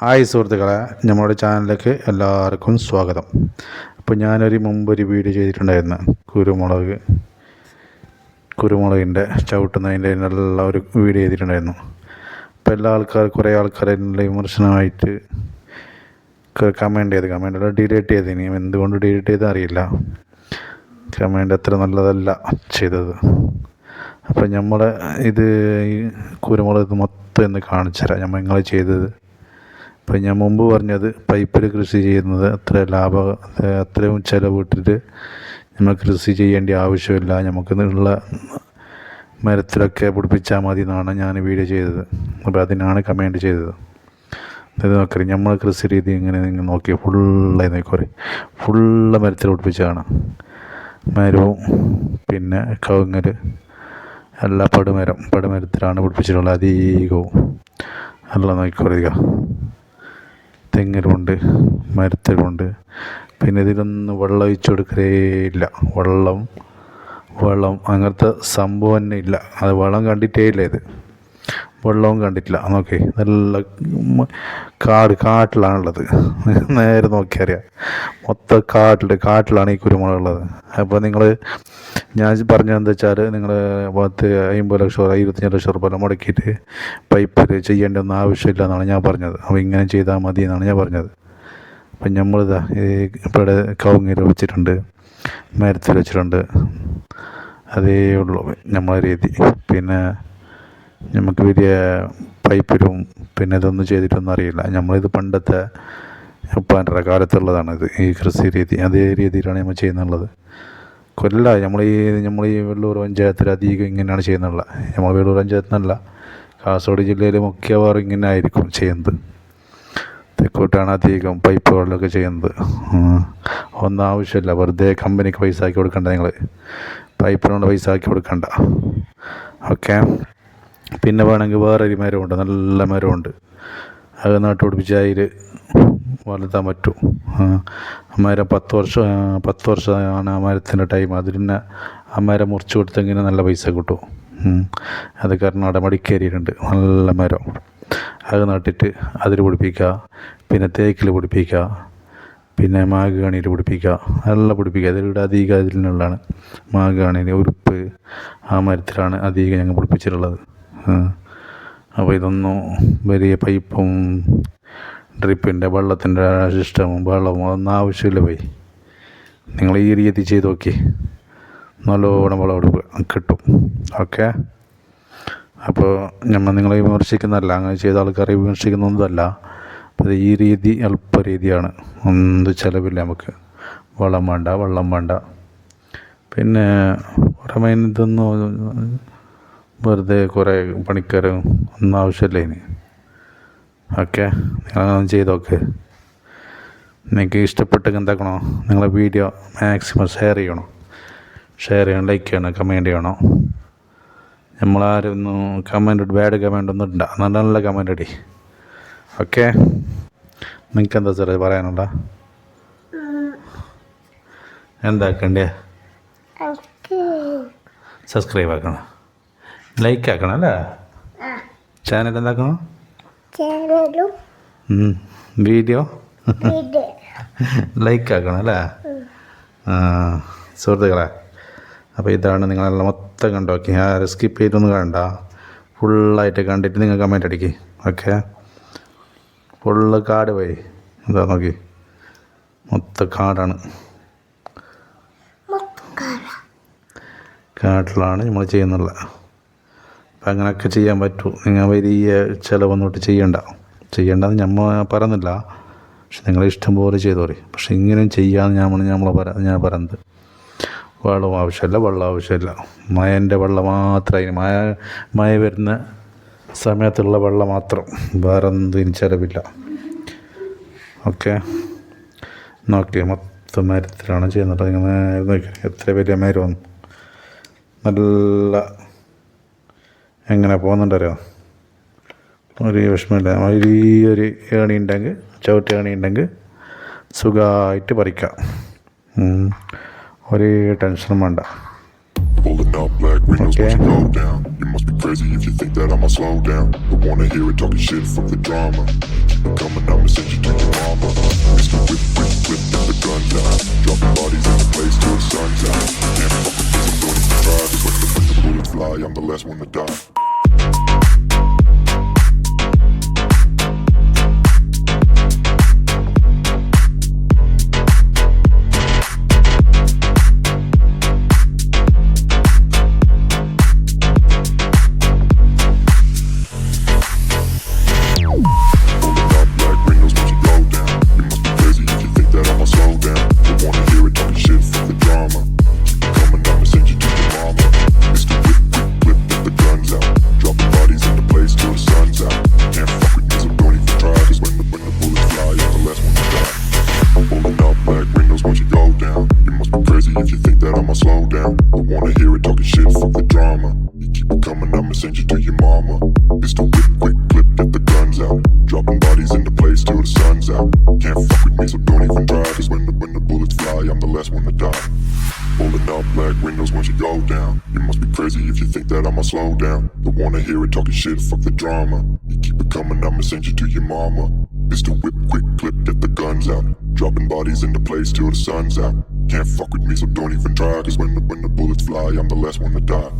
Hi സുഹൃത്തുക്കളെ, നമ്മുടെ ചാനലിലേക്ക് എല്ലാവർക്കും സ്വാഗതം. അപ്പോൾ ഞാനൊരു മുമ്പൊരു വീഡിയോ ചെയ്തിട്ടുണ്ടായിരുന്നു, കുരുമുളകിൻ്റെ ചവിട്ടുന്നതിൻ്റെ നല്ല ഒരു വീഡിയോ ചെയ്തിട്ടുണ്ടായിരുന്നു. അപ്പോൾ കുറേ ആൾക്കാർ എൻ്റെ വിമർശനമായിട്ട് കമൻറ്റ് ഡിലീറ്റ് ചെയ്ത്. ഇനി എന്തുകൊണ്ട് ഡിലീറ്റ് ചെയ്ത് അറിയില്ല. കമൻറ്റ് അത്ര നല്ലതല്ല ചെയ്തത്. അപ്പം നമ്മൾ ഇത് ഈ കുരുമുളക് മൊത്തം എന്ന് കാണിച്ചു തരാം നിങ്ങൾ ചെയ്തത്. ഇപ്പം ഞാൻ മുമ്പ് പറഞ്ഞത് പൈപ്പിൽ കൃഷി ചെയ്യുന്നത് അത്രയും ചിലവിട്ടിട്ട് നമ്മൾ കൃഷി ചെയ്യേണ്ട ആവശ്യമില്ല, നമുക്ക് ഉള്ള മരത്തിലൊക്കെ പിടിപ്പിച്ചാൽ മതി എന്നാണ് ഞാൻ വീഡിയോ ചെയ്തത്. അപ്പോൾ അതിനാണ് കമൻറ്റ് ചെയ്തത്. ഇത് നോക്കി നമ്മൾ കൃഷി രീതി ഇങ്ങനെ നിങ്ങൾ നോക്കി ഫുള്ള് മരത്തിൽ പിടിപ്പിച്ചാണ്. മരവും പിന്നെ കവുങ്ങൽ എല്ലാ പടുമരത്തിലാണ് പിടിപ്പിച്ചിട്ടുള്ളത്. അധികവും എല്ലാം നോക്കിക്കൊള്ളുക. തെങ്ങിലുണ്ട്, മരത്തിലുണ്ട്. പിന്നെ ഇതിലൊന്നും വെള്ളം ഒഴിച്ചു കൊടുക്കലേ ഇല്ല. വെള്ളം അങ്ങനത്തെ സംഭവം തന്നെ ഇല്ല. അത് വെള്ളം കണ്ടിട്ടേ ഇല്ല. ഇത് വെള്ളവും കണ്ടിട്ടില്ല. നോക്കി നല്ല കാട്ടിലാണുള്ളത്. നേരെ നോക്കിയറിയാം, മൊത്തം കാട്ടിലാണ് ഈ കുരുമുളക് ഉള്ളത്. അപ്പോൾ ഞാൻ പറഞ്ഞതെന്താ വെച്ചാൽ, നിങ്ങൾ 50 ലക്ഷം 25 ലക്ഷം രൂപ മുടക്കിയിട്ട് പൈപ്പിൽ ചെയ്യേണ്ടൊന്നും ആവശ്യമില്ല എന്നാണ് ഞാൻ പറഞ്ഞത്. അപ്പോൾ ഇങ്ങനെ ചെയ്താൽ മതി എന്നാണ് ഞാൻ പറഞ്ഞത്. അപ്പം നമ്മളിതാ ഇവിടെ കവുങ്ങിൽ വെച്ചിട്ടുണ്ട്, മരത്തിൽ വെച്ചിട്ടുണ്ട്. അതേ ഉള്ളൂ നമ്മളെ രീതി. പിന്നെ നമുക്ക് വലിയ പൈപ്പിലും പിന്നെ ഇതൊന്നും ചെയ്തിട്ടൊന്നും അറിയില്ല. നമ്മളിത് പണ്ടത്തെ ഉപ്പാൻ്റെ കാലത്തുള്ളതാണ് ഈ കൃഷി രീതി. അതേ രീതിയിലാണ് നമ്മൾ ചെയ്യുന്നുള്ളത്. നമ്മൾ ഈ വെള്ളൂർ പഞ്ചായത്തിൽ അധികം ഇങ്ങനെയാണ് ചെയ്യുന്നുള്ളത്. നമ്മൾ വെള്ളൂർ പഞ്ചായത്തിനല്ല, കാസർഗോഡ് ജില്ലയിൽ മിക്കവാറും ഇങ്ങനെ ആയിരിക്കും ചെയ്യുന്നത്. തെക്കോട്ടാണ് അധികം പൈപ്പ് വെള്ളമൊക്കെ ചെയ്യുന്നത്. ഒന്നും ആവശ്യമില്ല, വെറുതെ കമ്പനിക്ക് പൈസ ആക്കി കൊടുക്കണ്ട. നിങ്ങൾ പൈപ്പിനുള്ള പൈസ ആക്കി കൊടുക്കണ്ട. ഓക്കെ. പിന്നെ വേണമെങ്കിൽ വേറൊരു മരമുണ്ട്, നല്ല മരമുണ്ട്. അത് നട്ടുപിടിപ്പിച്ച് അതിൽ വളർത്താൻ പറ്റും. മരം 10 വർഷമാണ് ആ മരത്തിൻ്റെ ടൈം. അതിൽ തന്നെ ആ മരം മുറിച്ച് കൊടുത്തെങ്കിൽ നല്ല പൈസ കിട്ടും. അത് കർണാടക മടിക്കേരിയിലുണ്ട്, നല്ല മരം. അത് നട്ടിട്ട് അതിൽ പിടിപ്പിക്കുക. പിന്നെ തേക്കിൽ പിടിപ്പിക്കുക, പിന്നെ മാഗാണിയിൽ പിടിപ്പിക്കുക. നല്ല പിടിപ്പിക്കുക. അതിലൂടെ അധികം അതിനുള്ളതാണ്. മാഗാണിയിൽ ഉറുപ്പ് ആ മരത്തിലാണ് അധികം ഞങ്ങൾ പിടിപ്പിച്ചിട്ടുള്ളത്. അപ്പോൾ ഇതൊന്നും വലിയ പൈപ്പും ഡ്രിപ്പിൻ്റെ വെള്ളത്തിൻ്റെ സിസ്റ്റമും വെള്ളവും അതൊന്നും ആവശ്യമില്ല. നിങ്ങൾ ഈ രീതി ചെയ്ത് നോക്കി, നല്ലോണം വിളവെടുപ്പ് കിട്ടും. ഓക്കെ. അപ്പോൾ നിങ്ങളെ വിമർശിക്കുന്നതല്ല, അങ്ങനെ ചെയ്ത ആൾക്കാരെ വിമർശിക്കുന്നതല്ല. അപ്പോൾ ഈ രീതി എളുപ്പ രീതിയാണ്. ഒന്നും ചിലവില്ല, നമുക്ക് വെള്ളം വേണ്ട. പിന്നെ ഇതൊന്നും വെറുതെ കുറേ പണിക്കാരും ഒന്നും ആവശ്യമില്ല ഇനി. ഓക്കെ. നിങ്ങളൊന്നും ചെയ്തൊക്കെ. നിങ്ങൾക്ക് ഇഷ്ടപ്പെട്ടെങ്കിൽ എന്താക്കണോ, നിങ്ങളെ വീഡിയോ മാക്സിമം ഷെയർ ചെയ്യണം, ലൈക്ക് ചെയ്യണം, കമൻറ്റ് ചെയ്യണം. നമ്മളാരും ബാഡ് കമൻ്റ് ഒന്നും ഇല്ല, നല്ല കമൻ്റ് അടി. ഓക്കെ. നിങ്ങൾക്ക് എന്താ സാറേ പറയാനുള്ള? എന്താക്കണ്ടേ? സബ്സ്ക്രൈബ് ആക്കണം, ലൈക്ക് ആക്കണം അല്ലേ? ചാനൽ എന്താക്കണം? വീഡിയോ ലൈക്ക് ആക്കണം അല്ലേ? സുഹൃത്തുക്കളെ, അപ്പോൾ ഇതാണ് നിങ്ങളെല്ലാം മൊത്തം കണ്ടു നോക്കി. സ്കിപ്പ് ചെയ്തൊന്നും കണ്ട, ഫുള്ളായിട്ട് കണ്ടിട്ട് നിങ്ങൾ കമൻറ്റ് അടിക്കുക. ഓക്കെ. ഫുള്ള് കാട് പോയി. എന്താ നോക്കി, മൊത്തം കാടാണ്. കാട്ടിലാണ് നമ്മൾ ചെയ്യുന്നുള്ളത്. അപ്പം അങ്ങനെയൊക്കെ ചെയ്യാൻ പറ്റൂ. നിങ്ങൾ വലിയ ചിലവൊന്നും ചെയ്യണ്ടെന്ന് നമ്മൾ പറയുന്നില്ല. പക്ഷെ നിങ്ങൾ ഇഷ്ടം പോലെ ചെയ്തോറി. പക്ഷെ ഇങ്ങനെയും ചെയ്യാമെന്ന് ഞാൻ പറയുന്നത്. വെള്ളം ആവശ്യമില്ല. മഴൻ്റെ വെള്ളം മാത്രം, മഴ വരുന്ന സമയത്തുള്ള വെള്ളം മാത്രം, വേറെ എന്തിനും ചിലവില്ല. ഓക്കെ. നോക്കി മൊത്തം മരത്തിലാണ് ചെയ്യുന്നത്. നിങ്ങൾ എത്ര വലിയ മരം, നല്ല എങ്ങനെ പോകുന്നുണ്ടല്ലോ. ഒരു വിഷമമില്ല. ഒരു ചവിട്ടി ഏണി ഉണ്ടെങ്കിൽ സുഖമായിട്ട് പറിക്കാം. ഒരു ടെൻഷനും വേണ്ട. Pulling up black windows, watch it go down. You must be crazy if you think that I'ma slow down. Don't wanna hear it, talking shit from the drama. Keep it coming, I'm place till the sun's out. Can't fuck with me, so don't even try. Cause when the bullets fly, I'm the last one to die. Rolling up black windows once you go down. You must be crazy if you think that I'ma slow down. Don't wanna hear it talking shit, fuck the drama. You keep it coming, I'ma send you to your mama. Pistol whip, quick clip, get the guns out. Dropping bodies in the place till the sun's out. Can't fuck with me, so don't even try. Cause when the bullets fly, I'm the last one to die.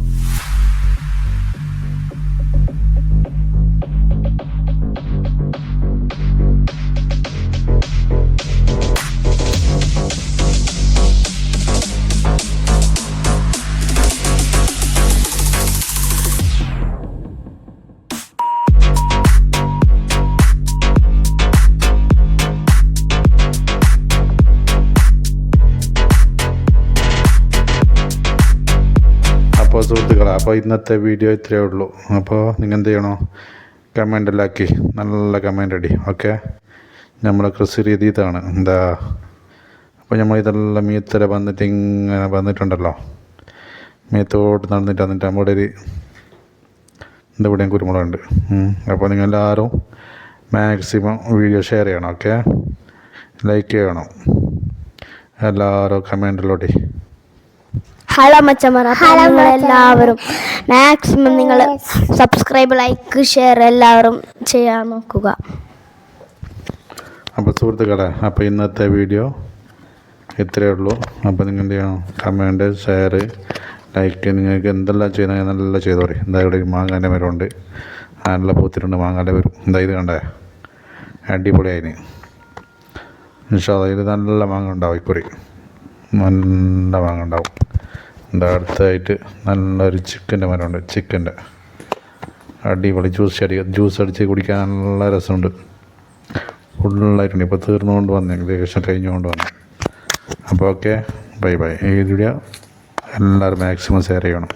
അപ്പോൾ സുഹൃത്തുക്കളെ, അപ്പോൾ ഇന്നത്തെ video ഇത്രയേ ഉള്ളൂ. അപ്പോൾ നിങ്ങൾ എന്ത് ചെയ്യണോ, കമൻ്റെല്ലാക്കി നല്ല കമൻ്റ് അടി. ഓക്കെ, നമ്മളെ കൃഷി രീതി ഇതാണ് എന്താ. അപ്പോൾ നമ്മൾ ഇതെല്ലാം മീത്തര വന്നിട്ട് ഇങ്ങനെ വന്നിട്ടുണ്ടല്ലോ, മീത്തോട്ട് നടന്നിട്ട് നമ്മുടെ ഒരു ഇവിടെയും കുരുമുളകുണ്ട്. അപ്പോൾ നിങ്ങളെല്ലാവരും മാക്സിമം വീഡിയോ ഷെയർ ചെയ്യണം. ഓക്കെ, ലൈക്ക് ചെയ്യണം എല്ലാവരും, കമൻറ്റിലോട്ട്. ഹലോ മച്ചന്മാർ, എല്ലാവരും മാക്സിമം നിങ്ങൾ സബ്സ്ക്രൈബ്, ലൈക്ക്, ഷെയർ എല്ലാവരും ചെയ്യാൻ നോക്കുക. അപ്പോൾ സുഹൃത്തുക്കളെ, അപ്പോൾ ഇന്നത്തെ വീഡിയോ ഇത്രയേ ഉള്ളൂ. അപ്പോൾ നിങ്ങൾ എന്ത് ചെയ്യണം, കമൻറ്റ്, ഷെയർ, ലൈക്ക്, നിങ്ങൾക്ക് എന്തെല്ലാം ചെയ്യുന്ന നല്ല ചെയ്തു പറയും. എന്താ ഇവിടെ മാങ്ങാൻ്റെ മരമുണ്ട്, നല്ല പൂത്തിട്ടുണ്ട് മാങ്ങാൻ്റെ വരും. എന്താ ഇത് കണ്ടേ, അടിപൊളിയായിന്. ഇൻഷാ അല്ലാഹ് ഇത് നല്ല മാങ്ങ ഉണ്ടാവും, ഇക്കുറി നല്ല മാങ്ങ ഉണ്ടാവും. എന്താ അടുത്തായിട്ട് നല്ലൊരു ചിക്കൻ്റെ മരമുണ്ട്, ചിക്കൻ്റെ അടിപൊളി ജ്യൂസ് അടിച്ച് കുടിക്കാൻ നല്ല രസമുണ്ട്. ഫുള്ളായിട്ടുണ്ട്, ഇപ്പോൾ തീർന്നുകൊണ്ട് വന്നു, ഏകദേശം കഴിഞ്ഞുകൊണ്ട് വന്നു. അപ്പോൾ ഓക്കെ, ബൈ ബൈ. ഈ വീഡിയോ എല്ലാവരും മാക്സിമം ഷെയർ ചെയ്യണം.